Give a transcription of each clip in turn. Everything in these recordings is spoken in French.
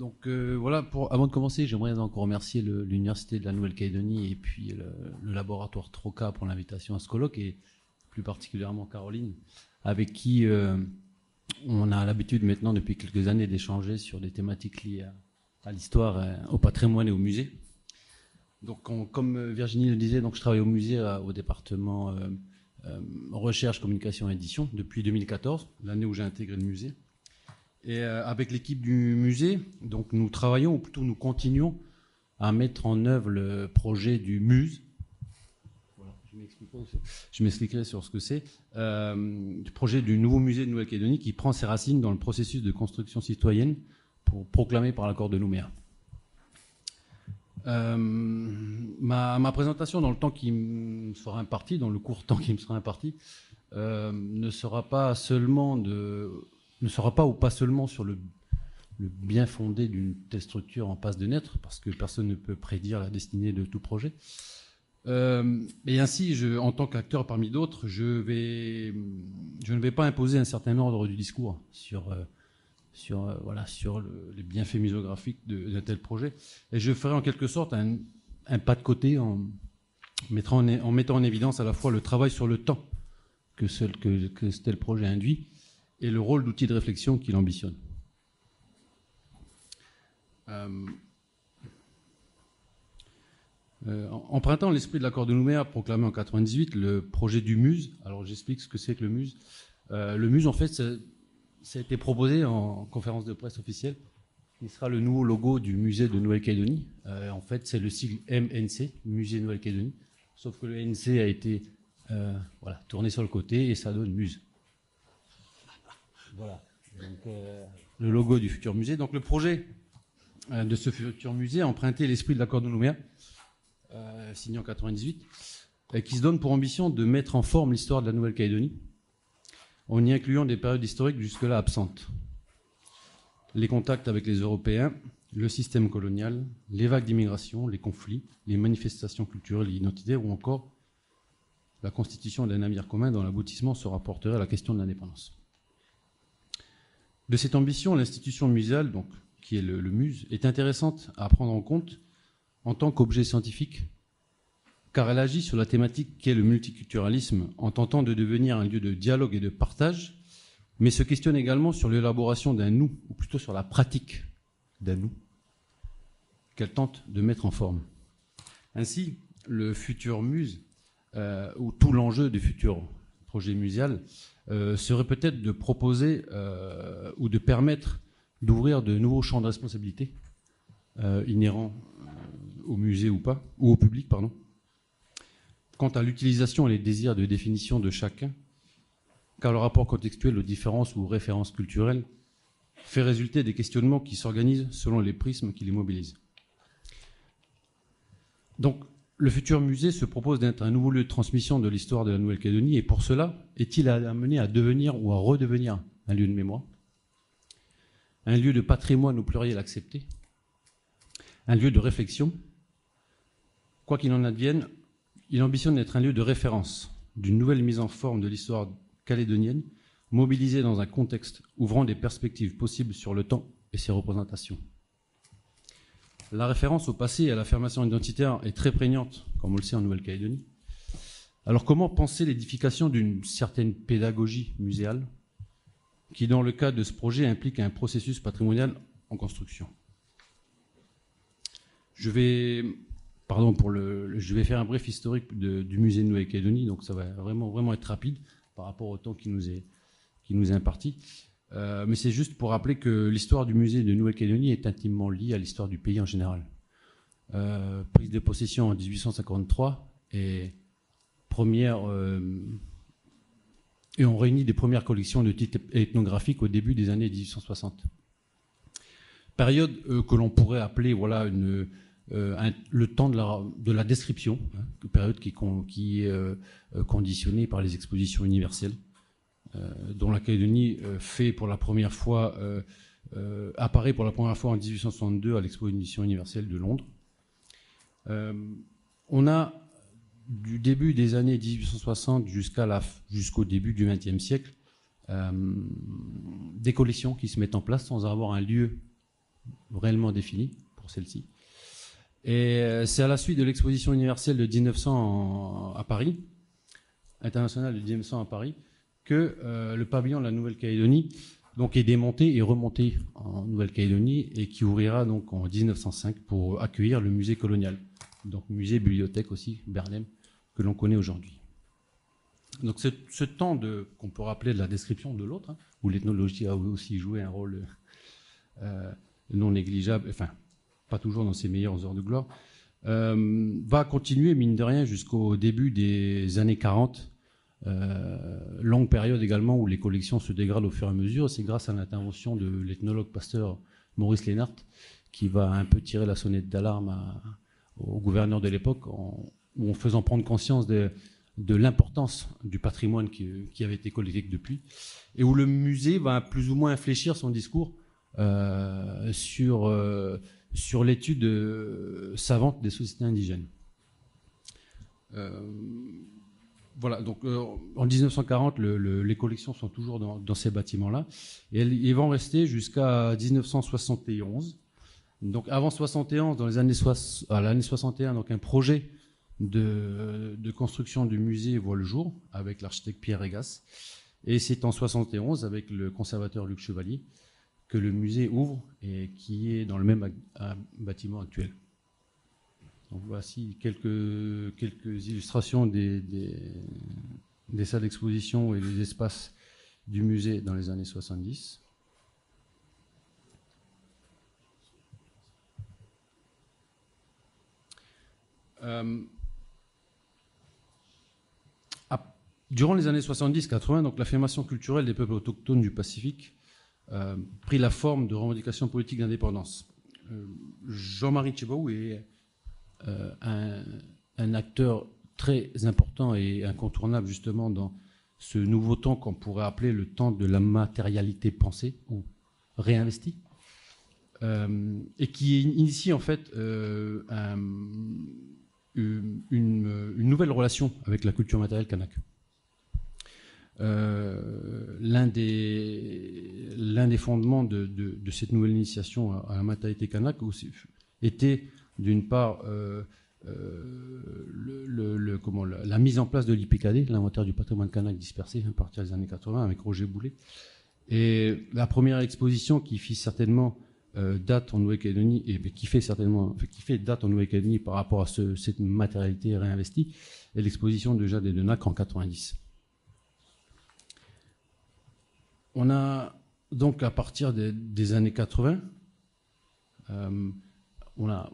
Donc voilà, avant de commencer, j'aimerais encore remercier l'Université de la Nouvelle-Calédonie et puis le laboratoire Troca pour l'invitation à ce colloque, et plus particulièrement Caroline, avec qui on a l'habitude maintenant depuis quelques années d'échanger sur des thématiques liées à l'histoire, au patrimoine et au musée. Donc comme Virginie le disait, donc je travaille au musée, au département recherche, communication et édition depuis 2014, l'année où j'ai intégré le musée. Et avec l'équipe du musée, donc nous travaillons, ou plutôt nous continuons à mettre en œuvre le projet du MUSE. Voilà, je m'expliquerai sur ce que c'est. Le projet du nouveau musée de Nouvelle-Calédonie qui prend ses racines dans le processus de construction citoyenne proclamé par l'accord de Nouméa. Ma présentation, dans le temps qui me sera imparti, dans le court temps qui me sera imparti, ne sera pas seulement sur le bien fondé d'une telle structure en passe de naître, parce que personne ne peut prédire la destinée de tout projet. Et ainsi, en tant qu'acteur parmi d'autres, je ne vais pas imposer un certain ordre du discours sur les bienfaits muséographiques d'un tel projet. Et je ferai en quelque sorte un pas de côté en mettant en évidence à la fois le travail sur le temps que ce tel projet induit et le rôle d'outil de réflexion qu'il ambitionne. Empruntant l'esprit de l'accord de Nouméa proclamé en 1998, le projet du MUSE, alors j'explique ce que c'est que le MUSE. Le MUSE, en fait, ça a été proposé en conférence de presse officielle, qui sera le nouveau logo du musée de Nouvelle-Calédonie. En fait, c'est le sigle MNC, Musée de Nouvelle-Calédonie, sauf que le NC a été tourné sur le côté et ça donne MUSE. Voilà, donc, le logo du futur musée. Donc le projet de ce futur musée a emprunté l'esprit de l'accord de Nouméa, signé en 1998, qui se donne pour ambition de mettre en forme l'histoire de la Nouvelle-Calédonie, en y incluant des périodes historiques jusque-là absentes. Les contacts avec les Européens, le système colonial, les vagues d'immigration, les conflits, les manifestations culturelles et identitaires, ou encore la constitution d'un navire commun dont l'aboutissement se rapporterait à la question de l'indépendance. De cette ambition, l'institution muséale, donc, qui est le MUSE, est intéressante à prendre en compte en tant qu'objet scientifique, car elle agit sur la thématique qu'est le multiculturalisme en tentant de devenir un lieu de dialogue et de partage, mais se questionne également sur l'élaboration d'un nous, ou plutôt sur la pratique d'un nous, qu'elle tente de mettre en forme. Ainsi, le futur MUSE, ou tout l'enjeu du futur projet muséal, serait peut-être de proposer ou de permettre d'ouvrir de nouveaux champs de responsabilité inhérents au musée ou au public, pardon, quant à l'utilisation et les désirs de définition de chacun, car le rapport contextuel aux différences ou aux références culturelles fait résulter des questionnements qui s'organisent selon les prismes qui les mobilisent. Donc, le futur musée se propose d'être un nouveau lieu de transmission de l'histoire de la Nouvelle-Calédonie, et pour cela, est-il amené à devenir ou à redevenir un lieu de mémoire, un lieu de patrimoine au pluriel accepté, un lieu de réflexion. Quoi qu'il en advienne, il ambitionne d'être un lieu de référence d'une nouvelle mise en forme de l'histoire calédonienne, mobilisée dans un contexte ouvrant des perspectives possibles sur le temps et ses représentations. La référence au passé et à l'affirmation identitaire est très prégnante, comme on le sait en Nouvelle-Calédonie. Alors comment penser l'édification d'une certaine pédagogie muséale qui, dans le cadre de ce projet, implique un processus patrimonial en construction? Je vais faire un bref historique du musée de Nouvelle-Calédonie, donc ça va vraiment être rapide par rapport au temps qui nous est imparti. Mais c'est juste pour rappeler que l'histoire du musée de Nouvelle-Calédonie est intimement liée à l'histoire du pays en général. Prise de possession en 1853 et on réunit des premières collections de titres ethnographiques au début des années 1860. Période que l'on pourrait appeler le temps de la description, période qui est conditionnée par les expositions universelles, dont la Calédonie apparaît pour la première fois en 1862 à l'exposition universelle de Londres. On a du début des années 1860 jusqu'au début du XXe siècle des collections qui se mettent en place sans avoir un lieu réellement définie pour celle-ci. Et c'est à la suite de l'exposition universelle de 1900 à Paris, internationale de 1900 à Paris, que le pavillon de la Nouvelle-Calédonie donc est démonté et remonté en Nouvelle-Calédonie et qui ouvrira donc en 1905 pour accueillir le musée colonial, donc musée bibliothèque aussi Bernheim que l'on connaît aujourd'hui. Donc ce temps qu'on peut rappeler de la description de l'autre, hein, où l'ethnologie a aussi joué un rôle non négligeable, enfin pas toujours dans ses meilleures heures de gloire, va continuer mine de rien jusqu'au début des années 40. Longue période également où les collections se dégradent au fur et à mesure. C'est grâce à l'intervention de l'ethnologue pasteur Maurice Lénart qui va un peu tirer la sonnette d'alarme au gouverneur de l'époque en faisant prendre conscience de l'importance du patrimoine qui avait été collecté depuis et où le musée va plus ou moins infléchir son discours sur l'étude savante des sociétés indigènes. Voilà, donc en 1940, les collections sont toujours dans ces bâtiments-là, et ils vont rester jusqu'à 1971. Donc avant 71, dans les années à l'année 61, donc un projet de construction du musée voit le jour avec l'architecte Pierre Régas, et c'est en 71 avec le conservateur Luc Chevalier que le musée ouvre et qui est dans le même bâtiment actuel. Donc voici quelques illustrations des salles d'exposition et des espaces du musée dans les années 70. Durant les années 70-80, donc l'affirmation culturelle des peuples autochtones du Pacifique prit la forme de revendications politiques d'indépendance. Jean-Marie Tjibaou est un acteur très important et incontournable justement dans ce nouveau temps qu'on pourrait appeler le temps de la matérialité pensée ou réinvestie, et qui initie en fait une nouvelle relation avec la culture matérielle kanak. L'un des fondements de cette nouvelle initiation à la matérialité kanak était d'une part la mise en place de l'IPKD, l'inventaire du patrimoine kanak dispersé à partir des années 80 avec Roger Boulet. Et la première exposition qui fit certainement date en Nouvelle-Calédonie et qui fait date en Nouvelle-Calédonie par rapport à cette matérialité réinvestie est l'exposition de Jade et de Nac en 90. On a donc à partir des années 80, on a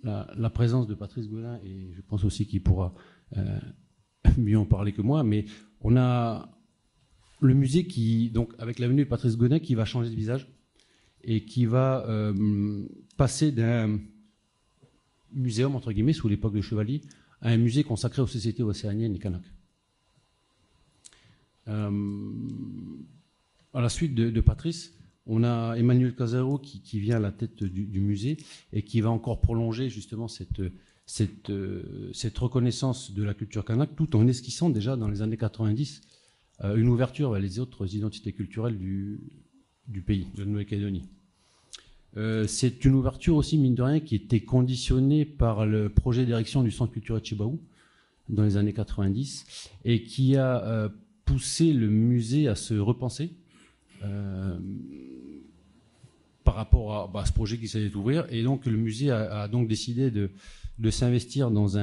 la présence de Patrice Godin, et je pense aussi qu'il pourra mieux en parler que moi, mais on a le musée qui, donc avec la venue de Patrice Godin, qui va changer de visage et qui va passer d'un muséum, entre guillemets, sous l'époque de Chevalier, à un musée consacré aux sociétés océaniennes et kanak. À la suite de Patrice, on a Emmanuel Casero qui vient à la tête du musée et qui va encore prolonger justement cette reconnaissance de la culture kanak, tout en esquissant déjà dans les années 90 une ouverture vers les autres identités culturelles du pays, de la Nouvelle-Calédonie. C'est une ouverture aussi, mine de rien, qui était conditionnée par le projet d'érection du Centre culturel de Tjibaou dans les années 90 et qui a poussé le musée à se repenser par rapport à ce projet qui s'allait ouvrir. Et donc le musée a donc décidé de s'investir dans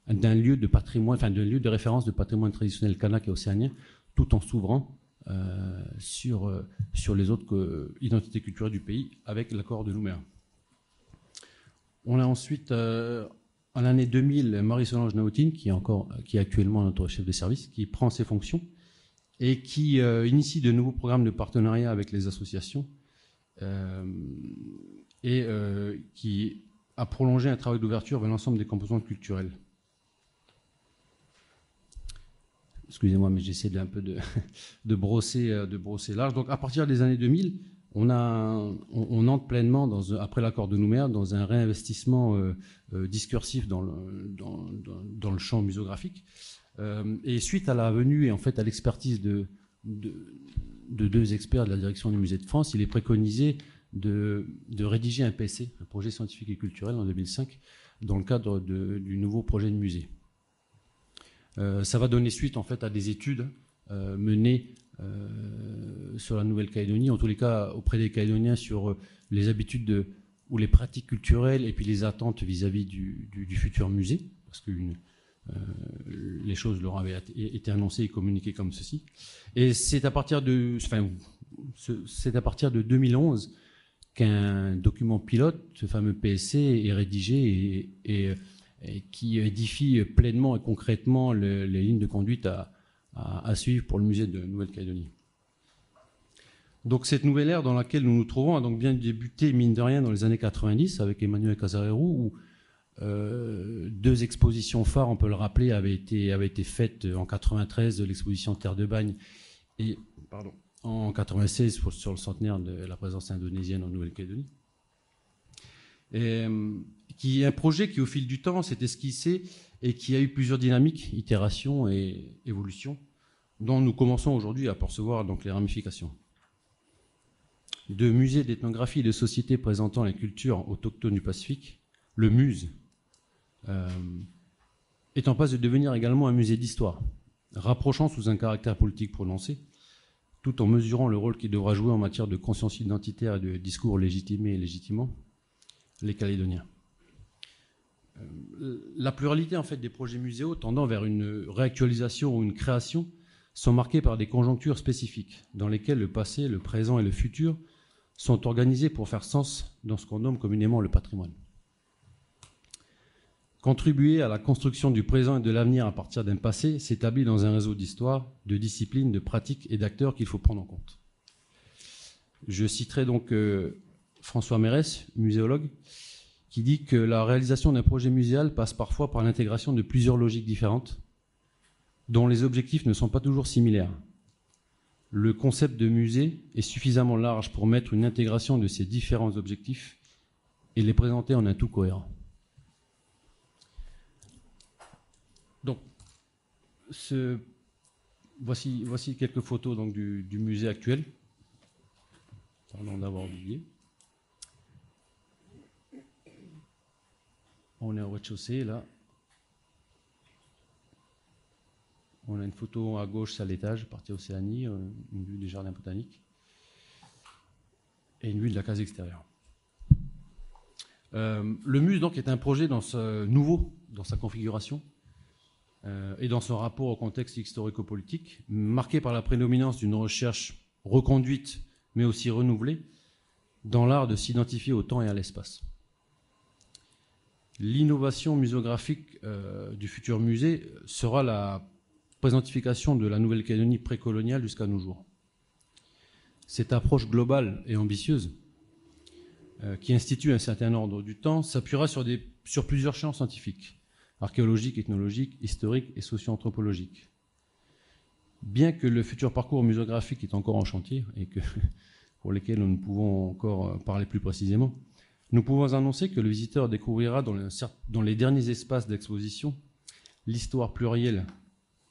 d'un lieu de patrimoine, enfin d'un lieu de référence de patrimoine traditionnel kanak et océanien, tout en s'ouvrant sur les autres identités culturelles du pays avec l'accord de Nouméa. On a ensuite, en l'année 2000, Marie-Solange Naotine, qui est actuellement notre chef de service, qui prend ses fonctions et qui initie de nouveaux programmes de partenariat avec les associations et qui a prolongé un travail d'ouverture vers l'ensemble des composantes culturelles. Excusez-moi, mais j'essaie d'un peu de brosser large. Donc, à partir des années 2000, on entre pleinement, après l'accord de Nouméa, dans un réinvestissement discursif dans le champ muséographique. Et suite à la venue et en fait à l'expertise de deux experts de la direction du Musée de France, il est préconisé de rédiger un PC, un projet scientifique et culturel, en 2005, dans le cadre du nouveau projet de musée. Ça va donner suite en fait à des études menées sur la Nouvelle-Calédonie, en tous les cas auprès des Calédoniens, sur les habitudes ou les pratiques culturelles et puis les attentes vis-à-vis du futur musée, parce que les choses leur avaient été annoncées et communiquées comme ceci. Et c'est à partir de 2011 qu'un document pilote, ce fameux PSC, est rédigé et qui édifie pleinement et concrètement les lignes de conduite à suivre pour le musée de Nouvelle-Calédonie. Donc cette nouvelle ère dans laquelle nous nous trouvons a donc bien débuté, mine de rien, dans les années 90 avec Emmanuel Casarero, où 2 expositions phares, on peut le rappeler, avaient été faites en 93, l'exposition Terre de Bagne, et en 96 sur le centenaire de la présence indonésienne en Nouvelle-Calédonie. Qui est un projet qui, au fil du temps, s'est esquissé et qui a eu plusieurs dynamiques, itérations et évolutions, dont nous commençons aujourd'hui à percevoir donc les ramifications. De musées d'ethnographie et de sociétés présentant les cultures autochtones du Pacifique, le MUSE est en passe de devenir également un musée d'histoire, rapprochant sous un caractère politique prononcé, tout en mesurant le rôle qu'il devra jouer en matière de conscience identitaire et de discours légitimés et légitimants les Calédoniens. La pluralité en fait des projets muséaux tendant vers une réactualisation ou une création sont marqués par des conjonctures spécifiques dans lesquelles le passé, le présent et le futur sont organisés pour faire sens dans ce qu'on nomme communément le patrimoine. Contribuer à la construction du présent et de l'avenir à partir d'un passé s'établit dans un réseau d'histoires, de disciplines, de pratiques et d'acteurs qu'il faut prendre en compte. Je citerai donc François Mérès, muséologue, qui dit que la réalisation d'un projet muséal passe parfois par l'intégration de plusieurs logiques différentes, dont les objectifs ne sont pas toujours similaires. Le concept de musée est suffisamment large pour mettre une intégration de ces différents objectifs et les présenter en un tout cohérent. Donc, voici quelques photos donc, du musée actuel. Pardon d'avoir oublié. On est au rez-de-chaussée, là. On a une photo à gauche, c'est à l'étage, partie Océanie, une vue des jardins botaniques et une vue de la case extérieure. Le MUSE donc, est un projet nouveau dans sa configuration et dans son rapport au contexte historico-politique, marqué par la prédominance d'une recherche reconduite, mais aussi renouvelée, dans l'art de s'identifier au temps et à l'espace. L'innovation muséographique du futur musée sera la présentification de la Nouvelle-Calédonie précoloniale jusqu'à nos jours. Cette approche globale et ambitieuse, qui institue un certain ordre du temps, s'appuiera sur plusieurs champs scientifiques, archéologiques, ethnologiques, historiques et socio-anthropologiques. Bien que le futur parcours muséographique est encore en chantier et pour lesquels nous ne pouvons encore parler plus précisément, nous pouvons annoncer que le visiteur découvrira dans les derniers espaces d'exposition l'histoire plurielle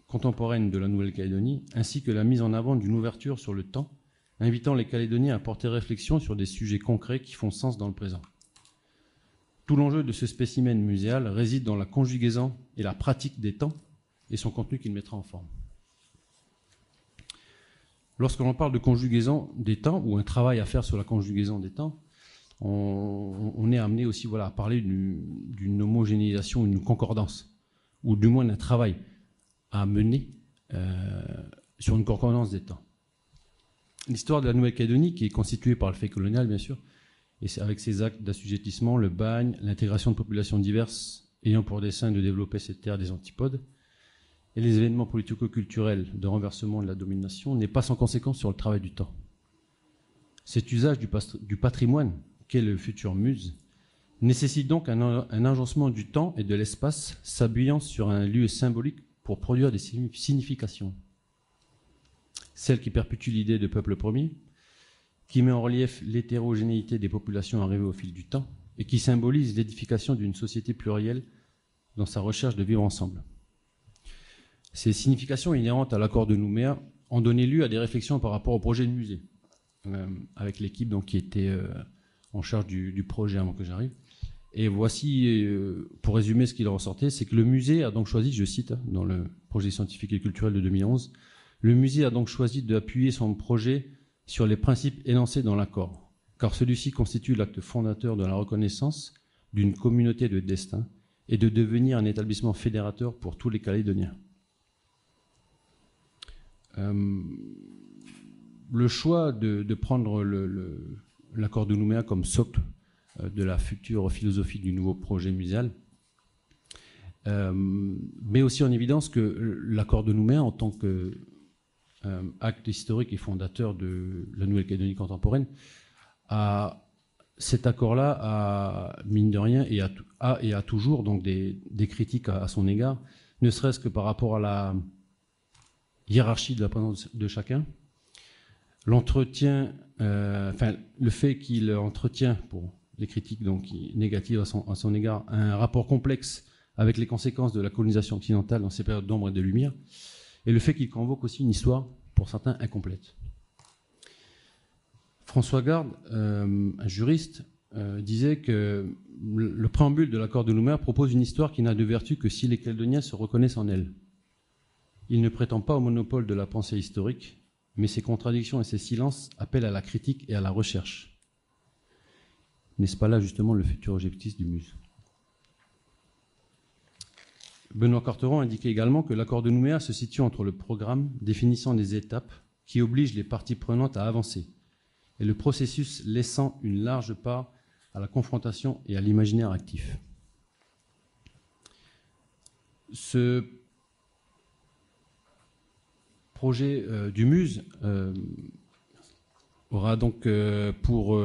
contemporaine de la Nouvelle-Calédonie, ainsi que la mise en avant d'une ouverture sur le temps, invitant les Calédoniens à porter réflexion sur des sujets concrets qui font sens dans le présent. Tout l'enjeu de ce spécimen muséal réside dans la conjugaison et la pratique des temps et son contenu qu'il mettra en forme. Lorsque l'on parle de conjugaison des temps ou un travail à faire sur la conjugaison des temps, on est amené aussi à parler d'une homogénéisation, d'une concordance, ou du moins d'un travail à mener sur une concordance des temps. L'histoire de la Nouvelle-Calédonie, qui est constituée par le fait colonial, bien sûr, et avec ses actes d'assujettissement, le bagne, l'intégration de populations diverses ayant pour dessein de développer cette terre des antipodes, et les événements politico-culturels de renversement de la domination, n'est pas sans conséquence sur le travail du temps. Cet usage du patrimoine, qu'est le futur MUSE, nécessite donc un agencement du temps et de l'espace s'appuyant sur un lieu symbolique pour produire des significations. Celle qui perpétue l'idée de peuple premier, qui met en relief l'hétérogénéité des populations arrivées au fil du temps et qui symbolise l'édification d'une société plurielle dans sa recherche de vivre ensemble. Ces significations inhérentes à l'accord de Nouméa ont donné lieu à des réflexions par rapport au projet de musée, avec l'équipe qui était en charge du projet avant que j'arrive. Et voici, pour résumer ce qu'il en ressortait, c'est que le musée a donc choisi, je cite, dans le projet scientifique et culturel de 2011, le musée a donc choisi d'appuyer son projet sur les principes énoncés dans l'accord, car celui-ci constitue l'acte fondateur de la reconnaissance d'une communauté de destin et de devenir un établissement fédérateur pour tous les Calédoniens. Le choix de prendre l'accord de Nouméa comme socle de la future philosophie du nouveau projet muséal met aussi en évidence que l'accord de Nouméa, en tant qu'acte historique et fondateur de la Nouvelle-Calédonie contemporaine, cet accord-là a, mine de rien, et a toujours donc des critiques à son égard, ne serait-ce que par rapport à la hiérarchie de la présence de chacun, l'entretien, le fait qu'il entretient, pour les critiques donc négatives à son égard, un rapport complexe avec les conséquences de la colonisation occidentale dans ces périodes d'ombre et de lumière, et le fait qu'il convoque aussi une histoire, pour certains, incomplète. François Garde, un juriste, disait que le préambule de l'accord de Nouméa propose une histoire qui n'a de vertu que si les Calédoniens se reconnaissent en elle. Il ne prétend pas au monopole de la pensée historique, mais ses contradictions et ses silences appellent à la critique et à la recherche. N'est-ce pas là justement le futur objectif du MUSE? Benoît Carteron indiquait également que l'accord de Nouméa se situe entre le programme définissant des étapes qui obligent les parties prenantes à avancer et le processus laissant une large part à la confrontation et à l'imaginaire actif. Ce projet du MUSE aura donc pour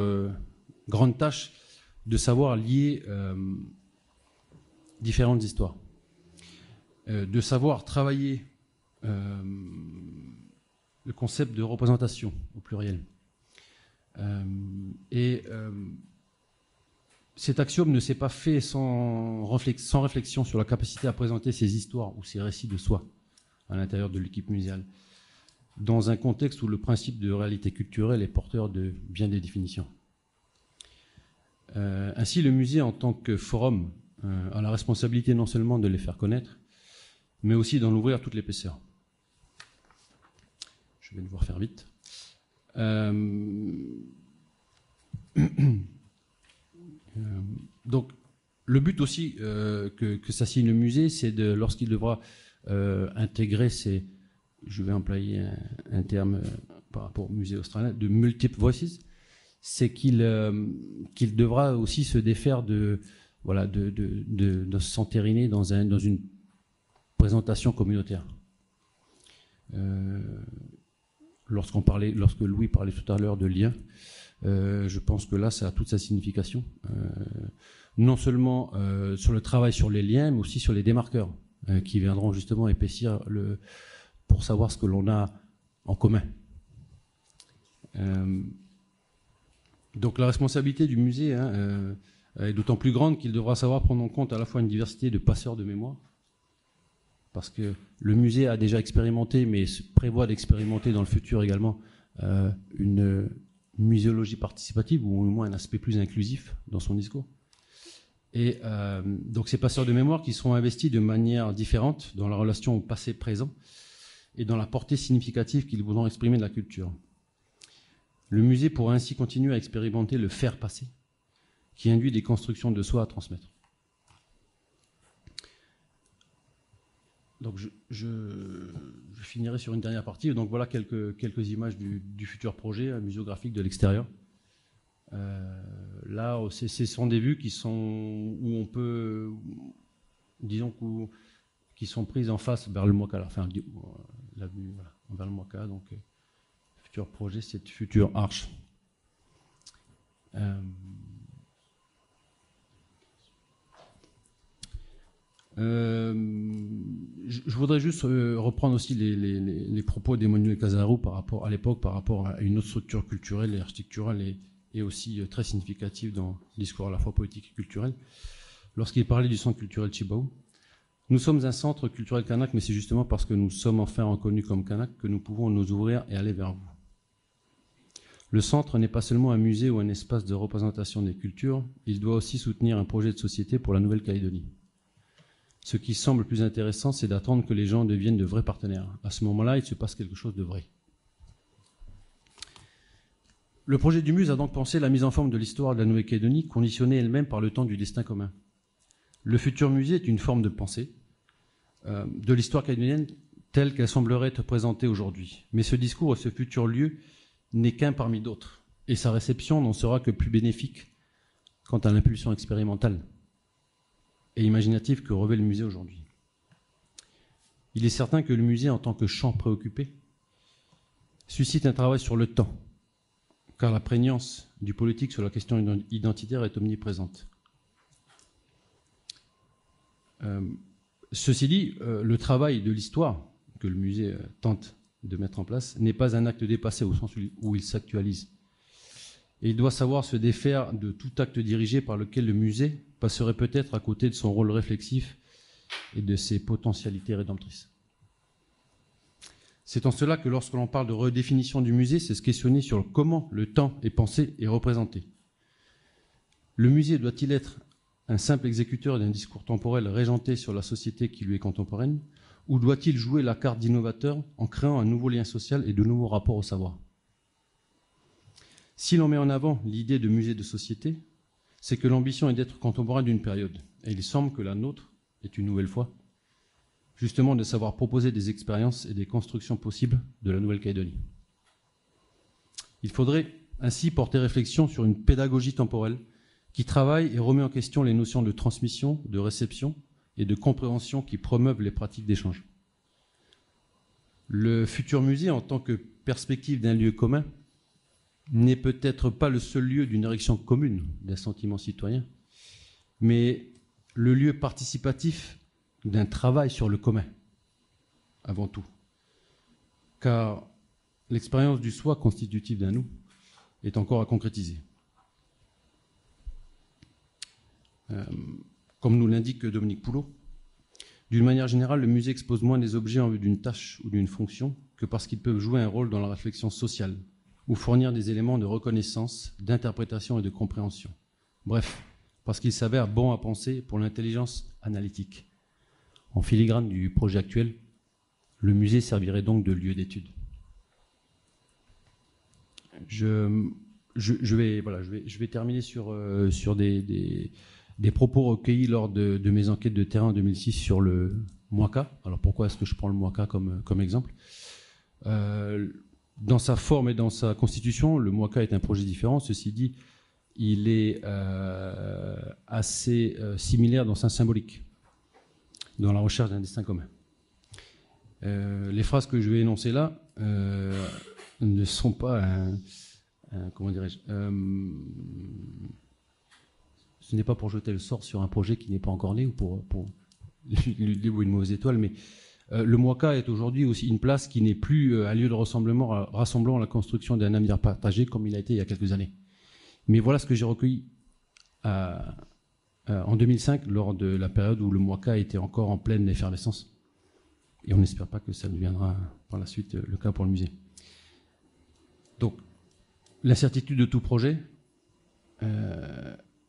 grande tâche de savoir lier différentes histoires, de savoir travailler le concept de représentation au pluriel. Cet axiome ne s'est pas fait sans réflexion sur la capacité à présenter ces histoires ou ces récits de soi à l'intérieur de l'équipe muséale, dans un contexte où le principe de réalité culturelle est porteur de bien des définitions. Ainsi, le musée, en tant que forum, a la responsabilité non seulement de les faire connaître, mais aussi d'en ouvrir toute l'épaisseur. Je vais devoir faire vite. Donc, le but aussi que s'assigne le musée, c'est lorsqu'il devra intégrer ces, je vais employer un terme par rapport au musée australien, de multiple voices, c'est qu'il devra aussi se défaire de s'entériner dans une présentation communautaire. Lorsque Louis parlait tout à l'heure de lien, je pense que là, ça a toute sa signification. Non seulement sur le travail sur les liens, mais aussi sur les démarqueurs qui viendront justement épaissir pour savoir ce que l'on a en commun. Donc la responsabilité du musée est d'autant plus grande qu'il devra savoir prendre en compte à la fois une diversité de passeurs de mémoire, parce que le musée a déjà expérimenté, mais prévoit d'expérimenter dans le futur également une muséologie participative, ou au moins un aspect plus inclusif dans son discours. Et donc ces passeurs de mémoire qui seront investis de manière différente dans la relation au passé-présent et dans la portée significative qu'ils voudront exprimer de la culture. Le musée pourra ainsi continuer à expérimenter le faire passer, qui induit des constructions de soi à transmettre. Donc je finirai sur une dernière partie. Donc voilà quelques images du futur projet muséographique de l'extérieur. Là, ce sont des vues qui sont où on peut, disons, qui sont prises en face vers le Moka. Enfin, la vue voilà, vers le Moka. Donc futur projet, cette future arche. Je voudrais juste reprendre aussi les propos d'Emmanuel Casarou par rapport à une autre structure culturelle et architecturale et aussi très significative dans le discours à la fois politique et culturel, lorsqu'il parlait du centre culturel Chibaou. Nous sommes un centre culturel kanak, mais c'est justement parce que nous sommes enfin reconnus comme kanak que nous pouvons nous ouvrir et aller vers vous. Le centre n'est pas seulement un musée ou un espace de représentation des cultures, il doit aussi soutenir un projet de société pour la Nouvelle-Calédonie. Ce qui semble plus intéressant, c'est d'attendre que les gens deviennent de vrais partenaires. À ce moment-là, il se passe quelque chose de vrai. Le projet du Muse a donc pensé la mise en forme de l'histoire de la Nouvelle-Calédonie, conditionnée elle-même par le temps du destin commun. Le futur musée est une forme de pensée de l'histoire calédonienne telle qu'elle semblerait être présentée aujourd'hui. Mais ce discours et ce futur lieu n'est qu'un parmi d'autres, et sa réception n'en sera que plus bénéfique quant à l'impulsion expérimentale et imaginative que revêt le musée aujourd'hui. Il est certain que le musée, en tant que champ préoccupé, suscite un travail sur le temps, car la prégnance du politique sur la question identitaire est omniprésente. Ceci dit, le travail de l'histoire que le musée tente de mettre en place n'est pas un acte dépassé au sens où il s'actualise. Et il doit savoir se défaire de tout acte dirigé par lequel le musée passerait peut-être à côté de son rôle réflexif et de ses potentialités rédemptrices. C'est en cela que lorsque l'on parle de redéfinition du musée, c'est se questionner sur comment le temps est pensé et représenté. Le musée doit-il être un simple exécuteur d'un discours temporel régenté sur la société qui lui est contemporaine, ou doit-il jouer la carte d'innovateur en créant un nouveau lien social et de nouveaux rapports au savoir? Si l'on met en avant l'idée de musée de société, c'est que l'ambition est d'être contemporain d'une période. Et il semble que la nôtre est une nouvelle fois, justement de savoir proposer des expériences et des constructions possibles de la Nouvelle-Calédonie. Il faudrait ainsi porter réflexion sur une pédagogie temporelle qui travaille et remet en question les notions de transmission, de réception et de compréhension qui promeuvent les pratiques d'échange. Le futur musée, en tant que perspective d'un lieu commun, n'est peut-être pas le seul lieu d'une érection commune d'un sentiment citoyen, mais le lieu participatif d'un travail sur le commun, avant tout. Car l'expérience du soi constitutif d'un nous est encore à concrétiser. Comme nous l'indique Dominique Poulot, d'une manière générale, le musée expose moins des objets en vue d'une tâche ou d'une fonction que parce qu'ils peuvent jouer un rôle dans la réflexion sociale ou fournir des éléments de reconnaissance, d'interprétation et de compréhension. Bref, parce qu'ils s'avèrent bons à penser pour l'intelligence analytique. En filigrane du projet actuel, le musée servirait donc de lieu d'étude. Je vais terminer sur des propos recueillis lors de mes enquêtes de terrain en 2006 sur le Mwaka. Alors pourquoi est-ce que je prends le Mwaka comme exemple? Dans sa forme et dans sa constitution, le Mwaka est un projet différent. Ceci dit, il est assez similaire dans sa symbolique, dans la recherche d'un destin commun. Les phrases que je vais énoncer là ne sont pas comment dirais-je, ce n'est pas pour jeter le sort sur un projet qui n'est pas encore né ou pour lui dire une mauvaise étoile, mais le Mwaka est aujourd'hui aussi une place qui n'est plus un lieu de rassemblant à la construction d'un avenir partagé comme il a été il y a quelques années. Mais voilà ce que j'ai recueilli en 2005, lors de la période où le Mwaka était encore en pleine effervescence. Et on n'espère pas que ça deviendra par la suite le cas pour le musée. Donc, l'incertitude de tout projet,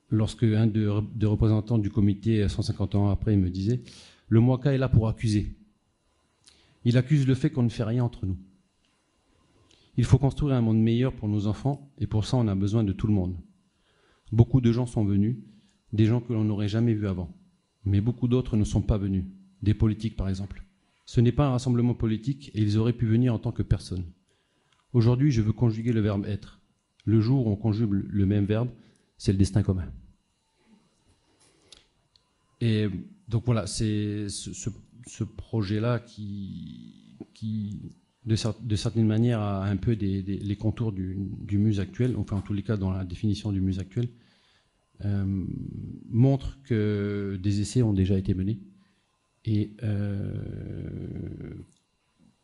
lorsque un des représentants du comité 150 ans après me disait « Le Mwaka est là pour accuser. Il accuse le fait qu'on ne fait rien entre nous. Il faut construire un monde meilleur pour nos enfants et pour ça on a besoin de tout le monde. Beaucoup de gens sont venus, des gens que l'on n'aurait jamais vus avant. Mais beaucoup d'autres ne sont pas venus, des politiques par exemple. Ce n'est pas un rassemblement politique et ils auraient pu venir en tant que personne. Aujourd'hui, je veux conjuguer le verbe être. Le jour où on conjugue le même verbe, c'est le destin commun. » Et donc voilà, c'est ce projet-là qui de certaine manière, a un peu les contours du Muse actuel, enfin en tous les cas dans la définition du Muse actuel, montre que des essais ont déjà été menés et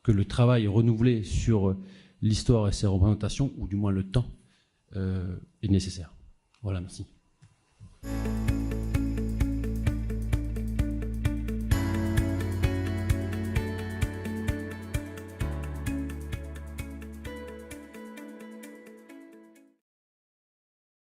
que le travail renouvelé sur l'histoire et ses représentations, ou du moins le temps, est nécessaire. Voilà, merci.